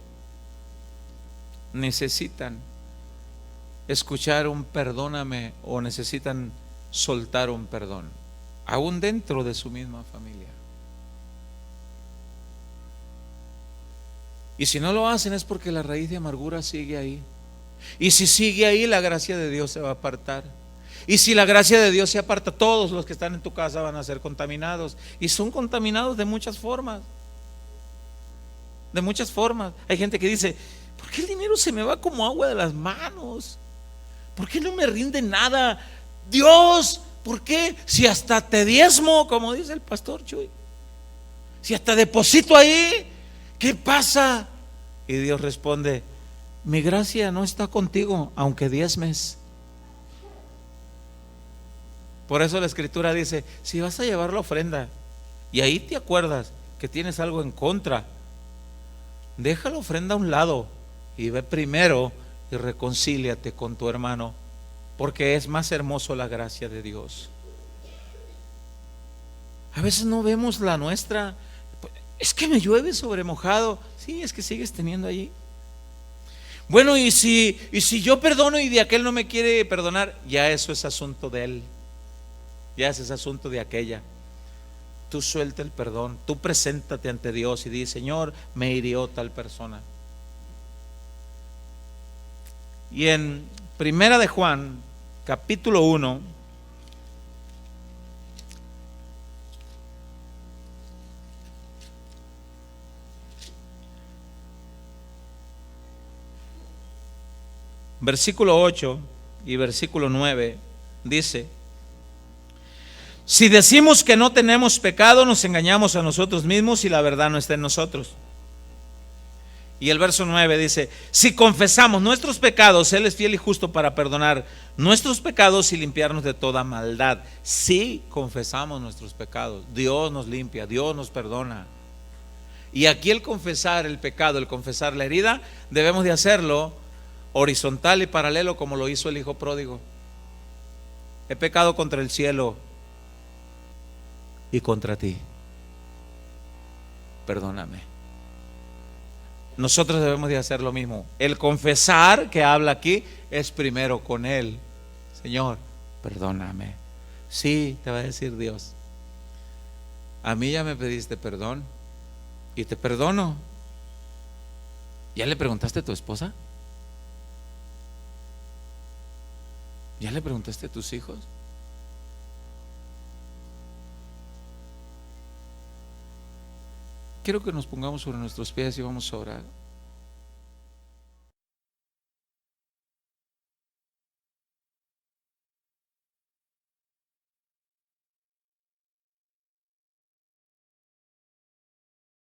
necesitan escuchar un perdóname o necesitan soltar un perdón, aún dentro de su misma familia. Y si no lo hacen es porque la raíz de amargura sigue ahí. Y si sigue ahí, la gracia de Dios se va a apartar. Y si la gracia de Dios se aparta, todos los que están en tu casa van a ser contaminados. Y son contaminados de muchas formas. De muchas formas. Hay gente que dice: ¿por qué el dinero se me va como agua de las manos? ¿Por qué no me rinde nada? Dios ¿por qué? Si hasta te diezmo, como dice el pastor Chuy, si hasta deposito ahí, ¿qué pasa? Y Dios responde: mi gracia no está contigo, aunque diezmes. Por eso la Escritura dice: si vas a llevar la ofrenda y ahí te acuerdas que tienes algo en contra, deja la ofrenda a un lado y ve primero y reconcíliate con tu hermano, porque es más hermoso la gracia de Dios. A veces no vemos la nuestra. Es que me llueve sobre mojado. Sí, es que sigues teniendo allí. Bueno, y si yo perdono y de aquel no me quiere perdonar, ya eso es asunto de él, ya ese es asunto de aquella. Tú suelta el perdón, tú preséntate ante Dios y di: Señor, me hirió tal persona. Y en Primera de Juan, capítulo 1, versículo 8 y versículo 9, dice: si decimos que no tenemos pecado, nos engañamos a nosotros mismos y la verdad no está en nosotros. Y el verso 9 dice: si confesamos nuestros pecados, Él es fiel y justo para perdonar nuestros pecados y limpiarnos de toda maldad. Si confesamos nuestros pecados, Dios nos limpia, Dios nos perdona. Y aquí el confesar el pecado, el confesar la herida, debemos de hacerlo horizontal y paralelo, como lo hizo el hijo pródigo. He pecado contra el cielo y contra ti, perdóname. Nosotros debemos de hacer lo mismo. El confesar que habla aquí es primero con Él. Señor, perdóname. Sí, te va a decir Dios: a mí ya me pediste perdón y te perdono. ¿Ya le preguntaste a tu esposa? ¿Ya le preguntaste a tus hijos? Quiero que nos pongamos sobre nuestros pies y vamos a orar.